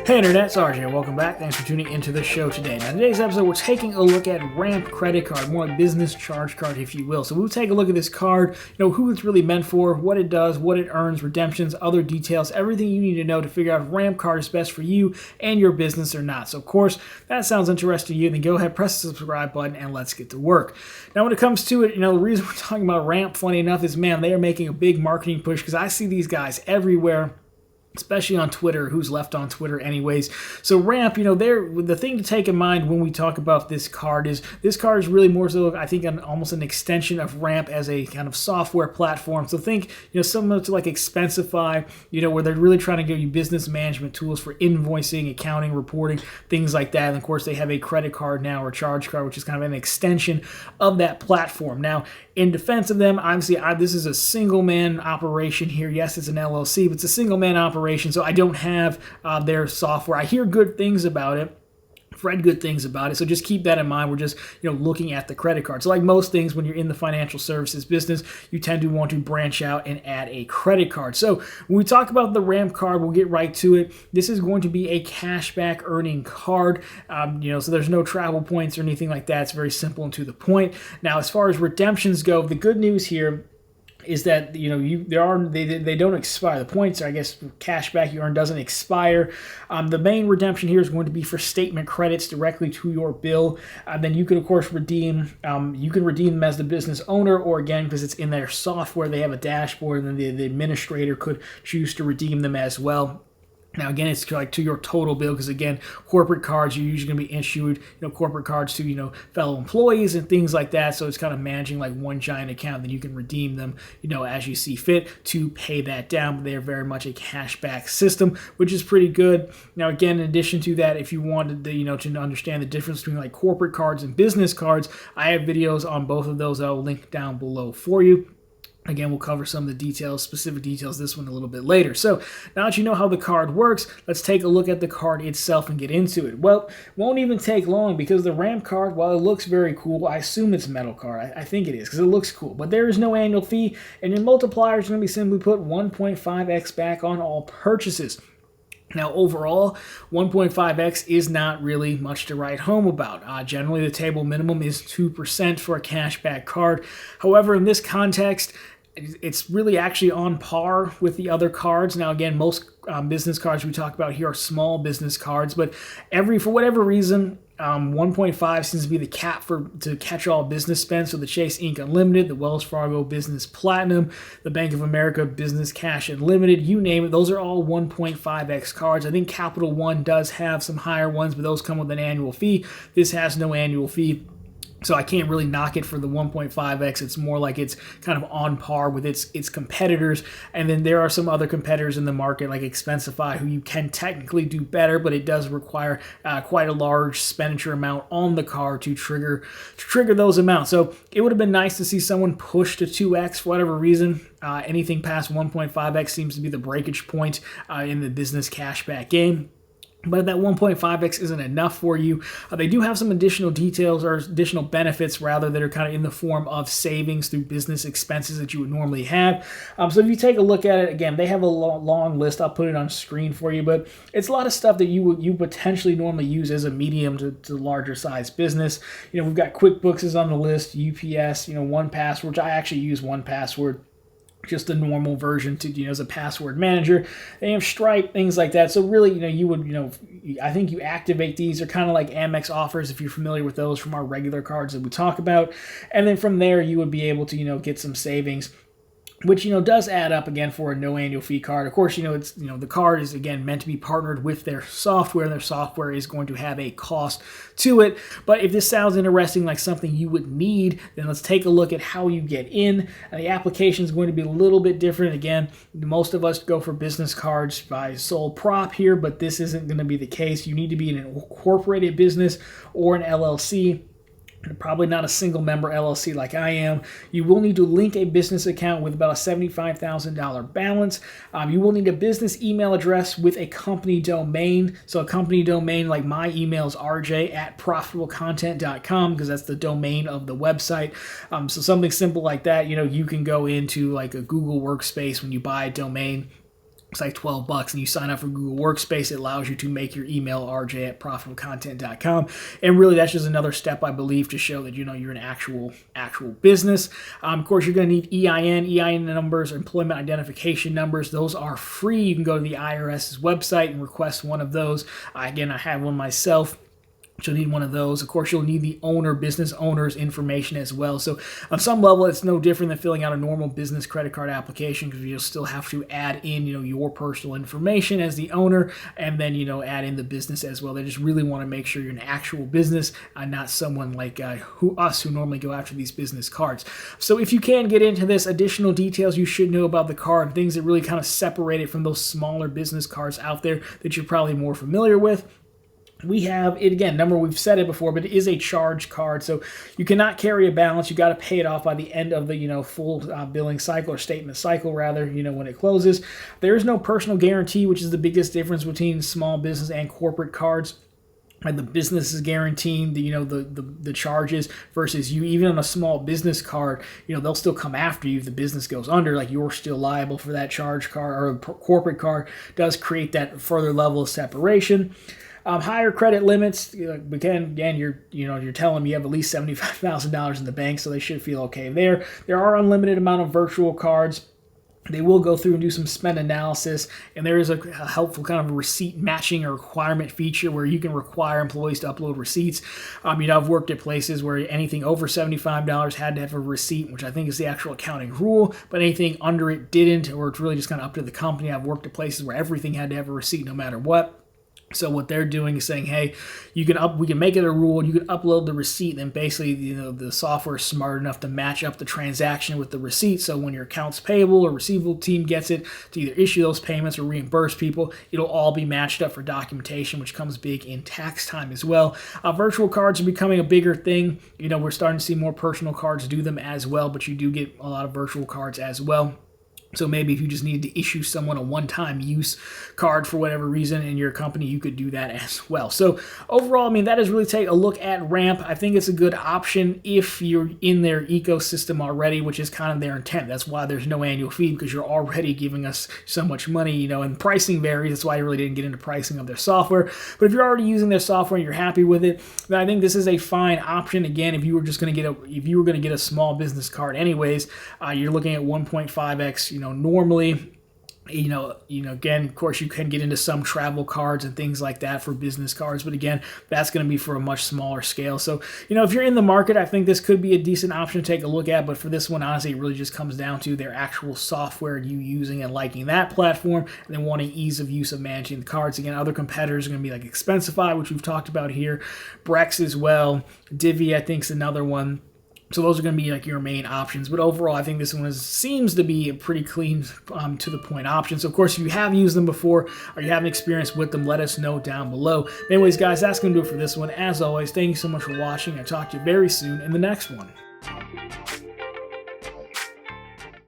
Hey Internet, it's RJ. Welcome back. Thanks for tuning into the show today. Now, today's episode, we're taking a look at Ramp credit card, more like business charge card, if you will. So we'll take a look at this card, who it's really meant for, what it does, what it earns, redemptions, other details, everything you need to know to figure out if Ramp card is best for you and your business or not. So, of course, if that sounds interesting to you, then go ahead, press the subscribe button, and let's get to work. Now, when it comes to it, the reason we're talking about Ramp, funny enough, is, man, they are making a big marketing push because I see these guys everywhere, especially on Twitter. Who's left on Twitter anyways? So Ramp, the thing to take in mind when we talk about this card is really more so, I think, almost an extension of Ramp as a kind of software platform. So think, similar to like Expensify, where they're really trying to give you business management tools for invoicing, accounting, reporting, things like that. And of course, they have a credit card now, or charge card, which is kind of an extension of that platform. Now, in defense of them, obviously, this is a single-man operation here. Yes, it's an LLC, but it's a single-man operation, so I don't have their software. I hear good things about it. I've read good things about it, so just keep that in mind. We're just looking at the credit card. So like most things, when you're in the financial services business, you tend to want to branch out and add a credit card. So when we talk about the Ramp card, we'll get right to it. This is going to be a cashback earning card. So there's no travel points or anything like that. It's very simple and to the point. Now, as far as redemptions go, the good news here is that they don't expire. The points, I guess, cashback you earn doesn't expire. The main redemption here is going to be for statement credits directly to your bill. Then you can, of course, redeem. You can redeem them as the business owner, or again, because it's in their software, they have a dashboard, and then the administrator could choose to redeem them as well. Now, again, it's like to your total bill, because again, corporate cards, you're usually going to be issued, corporate cards to, fellow employees and things like that. So it's kind of managing like one giant account. Then you can redeem them, as you see fit to pay that down. But they're very much a cashback system, which is pretty good. Now, again, in addition to that, if you wanted to understand the difference between like corporate cards and business cards, I have videos on both of those. I'll link down below for you. Again, we'll cover some of the details, specific details, this one a little bit later. So now that you know how the card works, let's take a look at the card itself and get into it. Well, it won't even take long, because the Ramp card, while it looks very cool, I assume it's metal card. I think it is, because it looks cool. But there is no annual fee, and your multiplier is going to be simply put 1.5x back on all purchases. Now, overall, 1.5x is not really much to write home about. Generally, the table minimum is 2% for a cashback card. However, in this context, it's really actually on par with the other cards. Now, again, most business cards we talk about here are small business cards, but for whatever reason, 1.5 seems to be the cap to catch all business spend. So the Chase Ink Unlimited, the Wells Fargo Business Platinum, the Bank of America Business Cash Unlimited, you name it, those are all 1.5x cards. I think Capital One does have some higher ones, but those come with an annual fee. This has no annual fee. So I can't really knock it for the 1.5x. It's more like it's kind of on par with its competitors. And then there are some other competitors in the market like Expensify, who you can technically do better, but it does require quite a large expenditure amount on the card to trigger those amounts. So it would have been nice to see someone push to 2x for whatever reason. Anything past 1.5x seems to be the breakage point in the business cashback game. But if that 1.5x isn't enough for you, they do have some additional details, or additional benefits rather, that are kind of in the form of savings through business expenses that you would normally have. So if you take a look at it, again, they have a long list. I'll put it on screen for you, but it's a lot of stuff that you potentially normally use as a medium to larger size business. We've got QuickBooks is on the list, UPS, 1Password, which I actually use 1Password. Just a normal version to, as a password manager. They have Stripe, things like that. So really, you would, I think you activate these. They're kind of like Amex offers, if you're familiar with those from our regular cards that we talk about. And then from there, you would be able to, get some savings, which, does add up again for a no annual fee card. Of course, it's, the card is, again, meant to be partnered with their software, and their software is going to have a cost to it. But if this sounds interesting, like something you would need, then let's take a look at how you get in. The application is going to be a little bit different. Again, most of us go for business cards by sole prop here, but this isn't going to be the case. You need to be in an incorporated business or an LLC. Probably not a single member LLC like I am. You will need to link a business account with about a $75,000 balance. You will need a business email address with a company domain. So a company domain, like my email is rj@profitablecontent.com, because that's the domain of the website. So something simple like that, you can go into like a Google workspace when you buy a domain. It's like $12 and you sign up for Google Workspace. It allows you to make your email rj@profitablecontent.com. And really that's just another step, I believe, to show that, you're an actual business. Of course, you're going to need EIN numbers, employment identification numbers. Those are free. You can go to the IRS's website and request one of those. Again, I have one myself. You'll need one of those. Of course, you'll need the business owner's information as well. So on some level, it's no different than filling out a normal business credit card application, because you'll still have to add in, your personal information as the owner, and then, add in the business as well. They just really want to make sure you're an actual business, not someone like who normally go after these business cards. So if you can get into this, additional details you should know about the card, things that really kind of separate it from those smaller business cards out there that you're probably more familiar with. We have it again, we've said it before, but it is a charge card. So you cannot carry a balance. You got to pay it off by the end of the, full billing cycle, or statement cycle rather, when it closes. There is no personal guarantee, which is the biggest difference between small business and corporate cards. And the business is guaranteeing the charges, versus you, even on a small business card, they'll still come after you if the business goes under. Like, you're still liable for that charge card, or a corporate card does create that further level of separation. Higher credit limits, again, you're telling them you have at least $75,000 in the bank, so they should feel okay there. There are unlimited amount of virtual cards. They will go through and do some spend analysis, and there is a helpful kind of receipt matching or requirement feature where you can require employees to upload receipts. I've worked at places where anything over $75 had to have a receipt, which I think is the actual accounting rule, but anything under it didn't, or it's really just kind of up to the company. I've worked at places where everything had to have a receipt no matter what. So what they're doing is saying, hey, we can make it a rule. You can upload the receipt, and basically, the software is smart enough to match up the transaction with the receipt. So when your accounts payable or receivable team gets it to either issue those payments or reimburse people, it'll all be matched up for documentation, which comes big in tax time as well. Virtual cards are becoming a bigger thing. We're starting to see more personal cards do them as well, but you do get a lot of virtual cards as well. So maybe if you just needed to issue someone a one-time use card for whatever reason in your company, you could do that as well. So overall, that is really take a look at Ramp. I think it's a good option if you're in their ecosystem already, which is kind of their intent. That's why there's no annual fee, because you're already giving us so much money, and pricing varies. That's why I really didn't get into pricing of their software. But if you're already using their software and you're happy with it, then I think this is a fine option. Again, if you were going to get a small business card anyways, you're looking at 1.5x, normally, again, of course, you can get into some travel cards and things like that for business cards, but again, that's going to be for a much smaller scale. So, if you're in the market, I think this could be a decent option to take a look at, but for this one, honestly, it really just comes down to their actual software, you using and liking that platform, and then wanting ease of use of managing the cards. Again, other competitors are going to be like Expensify, which we've talked about here, Brex as well, Divvy, I think, is another one. So those are going to be like your main options. But overall, I think this one seems to be a pretty clean, to the point option. So of course, if you have used them before or you have an experience with them, let us know down below. Anyways, guys, that's going to do it for this one. As always, thank you so much for watching. I'll talk to you very soon in the next one.